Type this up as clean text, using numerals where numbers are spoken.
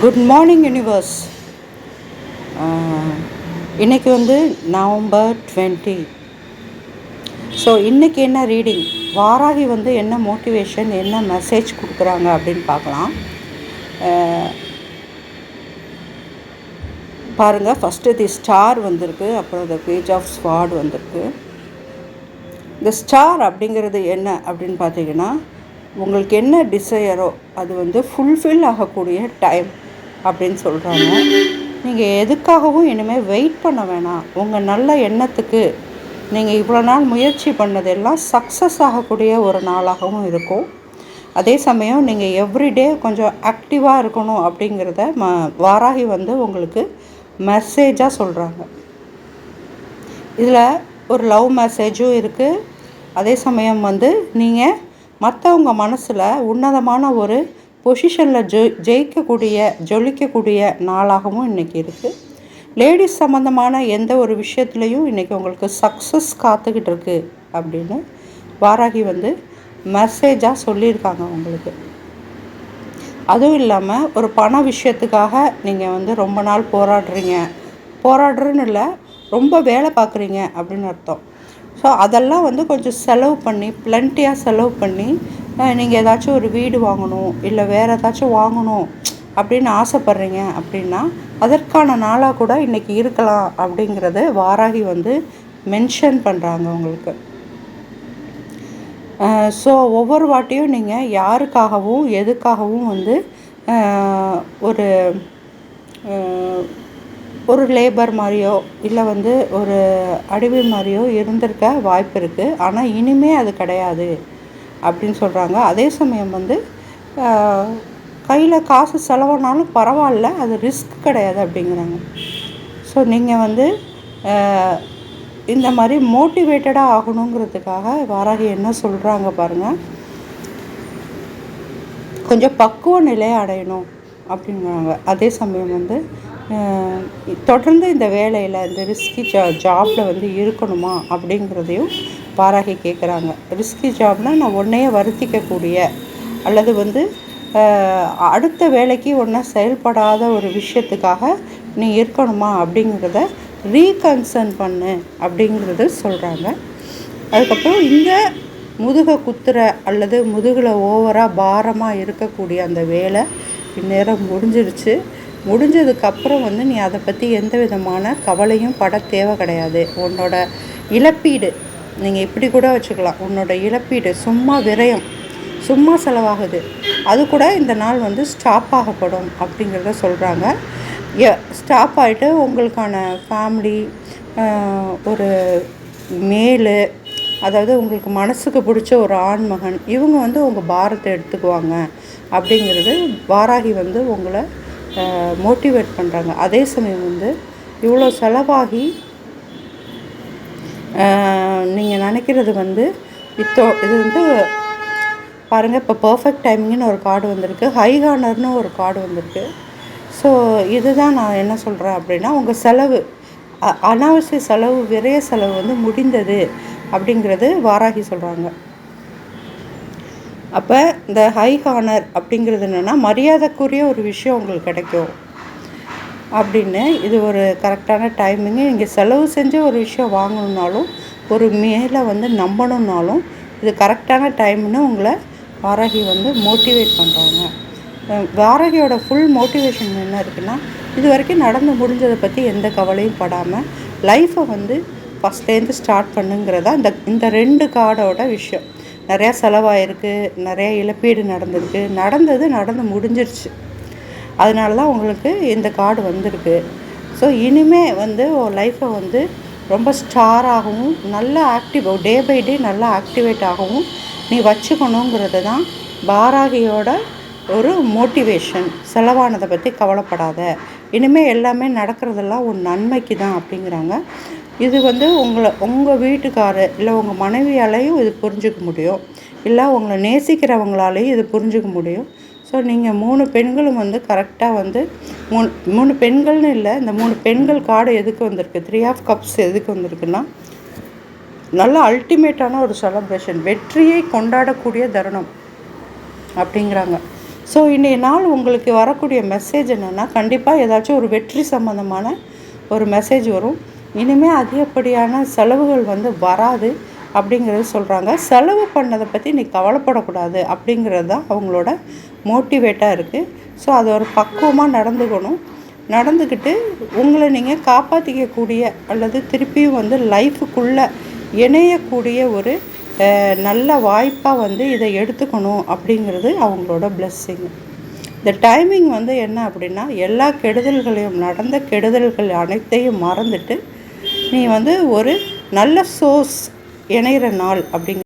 Good morning universe. இன்றைக்கி வந்து November 20. So இன்றைக்கி என்ன ரீடிங், வாராகி வந்து என்ன மோட்டிவேஷன், என்ன மெசேஜ் கொடுக்குறாங்க அப்படின்னு பார்க்கலாம். பாருங்கள், ஃபஸ்ட்டு தி ஸ்டார் வந்திருக்கு, அப்புறம் த பேஜ் ஆஃப் ஸ்வார்ட் வந்திருக்கு. இந்த ஸ்டார் அப்படிங்கிறது என்ன அப்படின்னு பார்த்தீங்கன்னா, உங்களுக்கு என்ன டிசையரோ அது வந்து ஃபுல்ஃபில் ஆகக்கூடிய டைம் அப்படின்னு சொல்கிறாங்க. நீங்கள் எதுக்காகவும் இனிமேல் வெயிட் பண்ண வேணாம். உங்கள் நல்ல எண்ணத்துக்கு நீங்கள் இவ்வளோ நாள் முயற்சி பண்ணதெல்லாம் சக்ஸஸ் ஆகக்கூடிய ஒரு நாளாகவும் இருக்கும். அதே சமயம் நீங்கள் எவ்ரிடே கொஞ்சம் ஆக்டிவாக இருக்கணும் அப்படிங்கிறத வாராகி வந்து உங்களுக்கு மெசேஜாக சொல்கிறாங்க. இதில் ஒரு லவ் மெசேஜும் இருக்குது. அதே சமயம் வந்து நீங்கள் மற்றவங்க மனசில் உன்னதமான ஒரு பொசிஷனில் ஜொலிக்கக்கூடிய நாளாகவும் இன்றைக்கி இருக்குது. லேடிஸ் சம்மந்தமான எந்த ஒரு விஷயத்துலையும் இன்றைக்கி உங்களுக்கு சக்ஸஸ் காத்துக்கிட்டு இருக்குது அப்படின்னு வாராகி வந்து மெசேஜாக சொல்லியிருக்காங்க உங்களுக்கு. அதுவும் இல்லாமல் ஒரு பண விஷயத்துக்காக நீங்கள் வந்து ரொம்ப நாள் போராடுறேன்னு இல்லை, ரொம்ப வேலை பார்க்குறீங்க அப்படின்னு அர்த்தம். ஸோ அதெல்லாம் வந்து கொஞ்சம் செலவு பண்ணி, பிளண்டியாக செலவு பண்ணி நீங்கள் ஏதாச்சும் ஒரு வீடு வாங்கணும், இல்லை வேறு ஏதாச்சும் வாங்கணும் அப்படின்னு ஆசைப்பட்றீங்க அப்படின்னா அதற்கான நாளாக கூட இன்றைக்கி இருக்கலாம் அப்படிங்கிறது வாராகி வந்து மென்ஷன் பண்ணுறாங்க உங்களுக்கு. ஸோ ஒவ்வொரு வாட்டியும் நீங்கள் யாருக்காகவும் எதுக்காகவும் வந்து ஒரு லேபர் மாதிரியோ இல்லை வந்து ஒரு அடிமை மாதிரியோ இருந்திருக்க வாய்ப்பு இருக்குது. ஆனால் இனிமே அது கிடையாது அப்படின்னு சொல்கிறாங்க. அதே சமயம் வந்து கையில் காசு செலவானாலும் பரவாயில்ல, அது ரிஸ்க் கிடையாது அப்படிங்கிறாங்க. ஸோ நீங்கள் வந்து இந்த மாதிரி மோட்டிவேட்டடாக ஆகணுங்கிறதுக்காக வாராகி என்ன சொல்கிறாங்க பாருங்கள். கொஞ்சம் பக்குவ நிலையை அடையணும் அப்படிங்கிறாங்க. அதே சமயம் வந்து தொடர்ந்து இந்த வேலையில், இந்த ரிஸ்கி ஜாபில் வந்து இருக்கணுமா அப்படிங்கிறதையும் வாராகி கேட்குறாங்க. ரிஸ்கி ஜாப்னால் நான் உன்னையே வருத்திக்கக்கூடிய அல்லது வந்து அடுத்த வேலைக்கு ஒன்றா செயல்படாத ஒரு விஷயத்துக்காக நீ இருக்கணுமா அப்படிங்கிறத ரீகன்சர்ன் பண்ணு அப்படிங்கிறத சொல்கிறாங்க. அதுக்கப்புறம் இந்த முதுகை குத்துற அல்லது முதுகில் ஓவராக பாரமாக இருக்கக்கூடிய அந்த வேலை இந்நேரம் முடிஞ்சதுக்கப்புறம் வந்து நீ அதை பற்றி எந்த விதமான கவலையும் பட தேவை கிடையாது. உன்னோட இழப்பீடு, நீங்கள் இப்படி கூட வச்சுக்கலாம், உன்னோட இழப்பீடு சும்மா செலவாகுது, அது கூட இந்த நாள் வந்து ஸ்டாப் ஆகப்படும் அப்படிங்கிறத சொல்கிறாங்க. ஸ்டாப் ஆகிட்டு உங்களுக்கான ஃபேமிலி, ஒரு மேலு, அதாவது உங்களுக்கு மனசுக்கு பிடிச்ச ஒரு ஆண்மகன், இவங்க வந்து உங்கள் பாரத்தை எடுத்துக்குவாங்க அப்படிங்கிறது வாராகி வந்து உங்களை மோட்டிவேட் பண்ணுறாங்க. அதே சமயம் வந்து இவ்வளோ செலவாகி நீங்கள் நினைக்கிறது வந்து இது வந்து பாருங்கள், இப்போ பர்ஃபெக்ட் டைமிங்னு ஒரு கார்டு வந்திருக்கு, ஹை ஹானர்னு ஒரு கார்டு வந்திருக்கு. ஸோ இதுதான் நான் என்ன சொல்கிறேன் அப்படின்னா, உங்கள் செலவு, அனாவசிய செலவு, விரைய செலவு வந்து முடிந்தது அப்படிங்கிறது வாராகி சொல்கிறாங்க. அப்போ இந்த ஹை ஹானர் அப்படிங்கிறது என்னென்னா, மரியாதைக்குரிய ஒரு விஷயம் உங்களுக்கு கிடைக்கும் அப்படின்னு. இது ஒரு கரெக்டான டைமிங்கு. நீங்கள் செலவு செஞ்ச ஒரு விஷயம் வாங்கணுன்னாலும், ஒரு மேலே வந்து நம்பணுன்னாலும் இது கரெக்டான டைம்னு உங்களை வாராகி வந்து மோட்டிவேட் பண்ணுறாங்க. வாராகியோட ஃபுல் மோட்டிவேஷன் என்ன இருக்குன்னா, இது வரைக்கும் நடந்து முடிஞ்சதை பற்றி எந்த கவலையும் படாமல் லைஃப்பை வந்து ஃபஸ்ட்லேருந்து ஸ்டார்ட் பண்ணுங்கிறதா இந்த 2 கார்டோட விஷயம். நிறையா செலவாயிருக்கு, நிறையா இழப்பீடு நடந்து முடிஞ்சிருச்சு. அதனால தான் உங்களுக்கு இந்த கார்டு வந்திருக்கு. ஸோ இனிமேல் வந்து லைஃப்பை வந்து ரொம்ப ஸ்டாராகவும் நல்லா டே பை டே நல்லா ஆக்டிவேட் ஆகவும் நீ வச்சுக்கணுங்கிறது தான் வாராகியோட ஒரு மோட்டிவேஷன். செலவானதை பற்றி கவலைப்படாத, இனிமேல் எல்லாமே நடக்கிறதெல்லாம் ஒரு நன்மைக்கு தான் அப்படிங்கிறாங்க. இது வந்து உங்கள் வீட்டுக்காரர் இல்லை உங்கள் மனைவியாலையும் இது புரிஞ்சுக்க முடியும், இல்லை உங்களை நேசிக்கிறவங்களாலேயும் இது புரிஞ்சுக்க முடியும். ஸோ நீங்கள் 3 பெண்களும் வந்து கரெக்டாக வந்து 3 பெண்கள்னு இல்லை, இந்த 3 பெண்கள் கார்டு எதுக்கு வந்திருக்கு, 3 ஆஃப் கப்ஸ் எதுக்கு வந்திருக்குன்னா, நல்ல அல்டிமேட்டான ஒரு செலப்ரேஷன், வெற்றியை கொண்டாடக்கூடிய தருணம் அப்படிங்கிறாங்க. ஸோ இன்றைய நாள் உங்களுக்கு வரக்கூடிய மெசேஜ் என்னென்னா, கண்டிப்பாக ஏதாச்சும் ஒரு வெற்றி சம்மந்தமான ஒரு மெசேஜ் வரும். இனிமேல் அதிகப்படியான செலவுகள் வராது அப்படிங்கிறது சொல்கிறாங்க. செலவு பண்ணதை பற்றி நீ கவலைப்படக்கூடாது அப்படிங்கிறது தான் அவங்களோட மோட்டிவேட்டாக இருக்குது. ஸோ அது ஒரு பக்குவமாக நடந்துக்கிட்டு உங்களை நீங்கள் காப்பாற்றிக்கக்கூடிய அல்லது திருப்பியும் லைஃபுக்குள்ளே இணையக்கூடிய ஒரு நல்ல வாய்ப்பாக இதை எடுத்துக்கணும் அப்படிங்கிறது அவங்களோட பிளெஸ்ஸிங். இந்த டைமிங் என்ன அப்படின்னா, எல்லா கெடுதல்களையும் நடந்த கெடுதல்கள் அனைத்தையும் மறந்துட்டு நீ ஒரு நல்ல சோர்ஸ் இணையிற நாள் அப்படிங்க.